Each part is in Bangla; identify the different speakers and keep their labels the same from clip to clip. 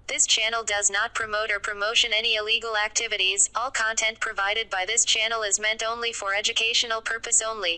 Speaker 1: This channel does not promote or promotion any illegal activities. All content provided by this channel is meant only for educational purpose only.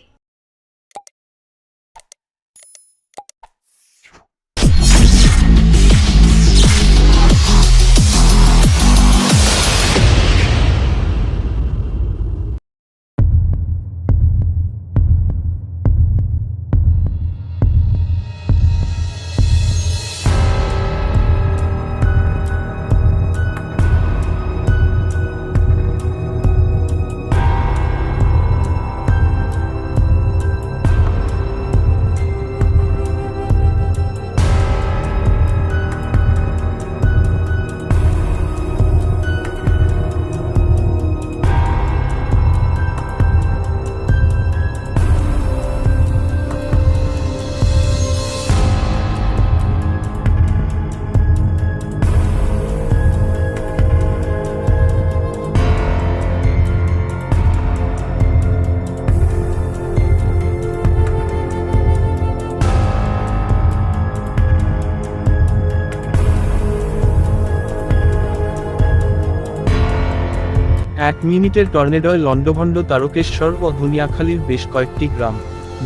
Speaker 2: এক মিনিটের টর্নেডোয় লণ্ডভণ্ড তারকেশ্বর ও দুনিয়াখালীর বেশ কয়েকটি গ্রাম।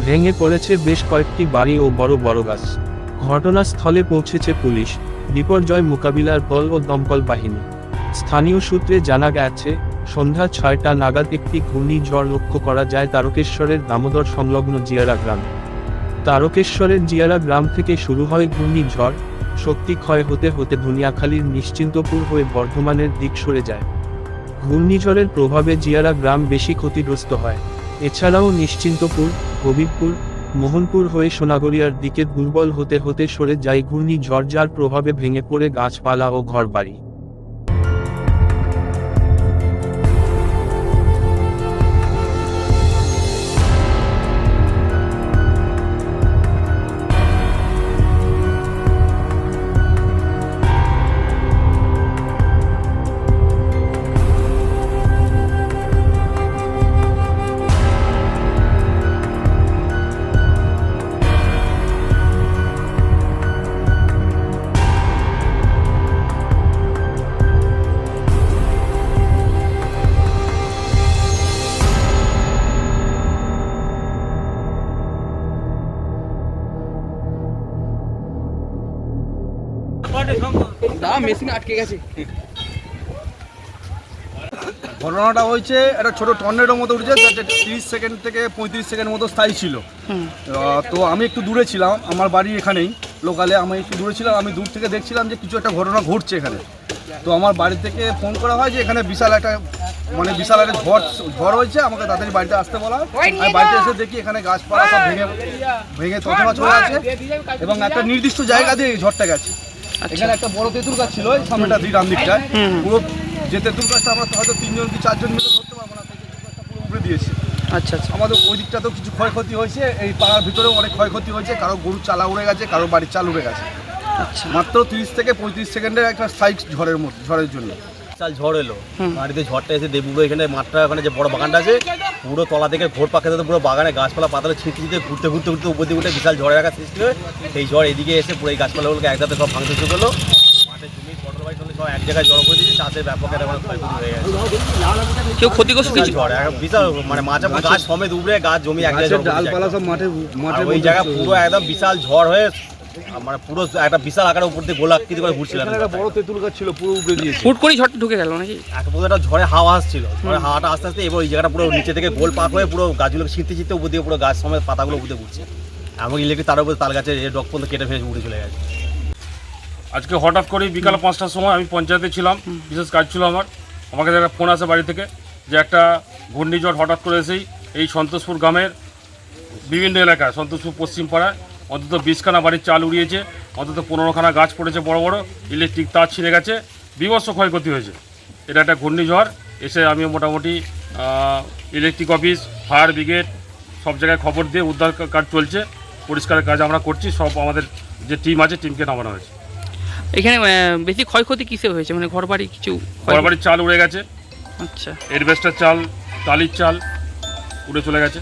Speaker 2: ভেঙে পড়েছে বেশ কয়েকটি বাড়ি ও বড় বড় গাছ। ঘটনাস্থলে পৌঁছেছে পুলিশ, বিপর্যয় মোকাবিলার বল ও দমকল বাহিনী। স্থানীয় সূত্রে জানা গেছে, সন্ধ্যা ৬টা নাগাদ একটি ঘূর্ণিঝড় লক্ষ্য করা যায় তারকেশ্বরের দামোদর সংলগ্ন জিয়ারা গ্রামে। তারকেশ্বরের জিয়ারা গ্রাম থেকে শুরু হয় ঘূর্ণিঝড়, শক্তি ক্ষয় হতে হতে দুনিয়াখালীর নিশ্চিন্তপুর হয়ে বর্ধমানের দিক সরে যায়। ঘূর্ণিঝড়ের প্রভাবে জিয়ারা গ্রাম বেশি ক্ষতিগ্রস্ত হয়। এছাড়াও নিশ্চিন্তপুর, হবিবপুর, মোহনপুর হয়ে সোনাগড়িয়ার দিকে দুর্বল হতে হতে সরে যায় ঘূর্ণিঝড়, যার প্রভাবে ভেঙে পড়ে গাছপালা ও ঘরবাড়ি।
Speaker 3: ঘটনাটা হয়েছে একটা ছোট টর্নেডোর মতো উঠেছে, 30 সেকেন্ড থেকে 35 সেকেন্ড মতো স্থায়ী ছিল। তো আমি একটু দূরে ছিলাম, আমার বাড়ি এখানেই লোকালে। আমি একটু দূরে ছিলাম, আমি দূর থেকে দেখছিলাম যে কিছু একটা ঘটনা ঘটছে এখানে। তো আমার বাড়ি থেকে ফোন করা হয় যে এখানে বিশাল একটা ঝড় হয়েছে, আমাকে তাড়াতাড়ি বাড়িতে আসতে বলা হয়। আমি বাড়িতে এসে দেখি এখানে গাছপালা সব ভেঙে তছনছ হয়ে আছে এবং একটা নির্দিষ্ট জায়গা দিয়ে ঝড়টা গেছে। এখানে একটা বড় তেঁতুল গাছ ছিল, এই সামনেটা গ্রাম দিকটায় পুরো, যে তেঁতুল গাছটা আমরা হয়তো 3জন কি 4জন মিলে ধরতে পারবো না, তেঁতুল গাছটা পুরো উপরে দিয়েছে। আচ্ছা, আমাদের ওই দিকটাতেও কিছু ক্ষয়ক্ষতি হয়েছে, এই পাড়ার ভিতরেও অনেক ক্ষয়ক্ষতি হয়েছে। কারো গরুর চালা উড়ে গেছে, কারো বাড়ির চাল উড়ে গেছে। মাত্র 30 থেকে 35 সেকেন্ডের একটা স্থায়ী ঝড়ের জন্য
Speaker 4: বিশাল ঝড় এলো। বাড়িতে ঝড়টা এসে দেবুগুলো এখানে মাঠটা, ওখানে যে বড় বাগানটা আছে, পুরো তলা থেকে ঘোর পাখাতে পুরো বাগানে গাছপালা পাতালে ছিঁচতে ঘুরতে উপর দিকে উঠে বিশাল ঝড়ের আঘাত সৃষ্টি হয়। সেই ঝড় এদিকে এসে পুরো এই গাছপালাগুলোকে একসাথে সব ভাঙতে শুরু করলো। মাঠে জমি পটল বাড়ি সব এক জায়গায় জড়ো করে দিয়েছে, চাষের ব্যাপক একটা ক্ষয়ক্ষতি হয়ে গেছে।
Speaker 5: কেউ ক্ষতিগ্রস্ত কিছু
Speaker 4: ঝড় বিশাল মাঝে গাছ সমেত উপরে গাছ জমি এক জায়গায়
Speaker 3: ডালপালা সব মাঠে
Speaker 4: ওই জায়গা পুরো একদম বিশাল ঝড় হয়ে পুরো একটা বিশাল আকারের উপর দিয়ে গোলাকৃতি করে ঘুরছিলাম।
Speaker 3: একটা বড় তেঁতুল গাছ ছিল, পুরো উপরে দিয়েছে।
Speaker 5: ফুট করে ঝড়টা ঢুকে গেল নাকি?
Speaker 4: একটা ঝড়ে হাওয়া আসছিল, ঝড়ে হাওয়াটা আস্তে আস্তে এবার ওই জায়গাটা পুরো নিচে থেকে গোল পাক হয়ে পুরো গাছগুলো ছিঁড়তে উপর দিয়ে পুরো গাছ সমেত পাতাগুলো উপরে ঘুরছে। এমন ইলেকট্রিক তার উপরে তাল গাছের ডক পর্যন্ত কেটে ফেলে উড়ে চলে গেছে।
Speaker 6: আজকে হঠাৎ করে বিকাল 5টার সময় আমি পঞ্চায়েতে ছিলাম, বিশেষ কাজ ছিল আমাকে একটা ফোন আসে বাড়ি থেকে যে একটা ঘূর্ণিঝড় হঠাৎ করে এসেই এই সন্তোষপুর গ্রামের বিভিন্ন এলাকায়, সন্তোষপুর পশ্চিম পাড়ায় অন্তত 20খানা বাড়ির চাল উড়িয়েছে, অন্তত 15খানা গাছ পড়েছে, বড় বড় ইলেকট্রিক তার ছিঁড়ে গেছে, বিভৎস ক্ষয়ক্ষতি হয়েছে। এটা একটা ঘূর্ণিঝড় এসে আমি মোটামুটি ইলেকট্রিক অফিস, ফায়ার ব্রিগেড সব জায়গায় খবর দিয়ে উদ্ধার কাজ চলছে, পরিষ্কারের কাজ আমরা করছি। সব আমাদের যে টিম আছে, টিমকে নামানো হয়েছে।
Speaker 5: এখানে বেশি ক্ষয়ক্ষতি কিসে হয়েছে? মানে ঘরবাড়ি কিছু?
Speaker 6: ঘরবাড়ির চাল উড়ে গেছে,
Speaker 5: আচ্ছা,
Speaker 6: এডবেস্টার চাল, টালির চাল উড়ে চলে গেছে।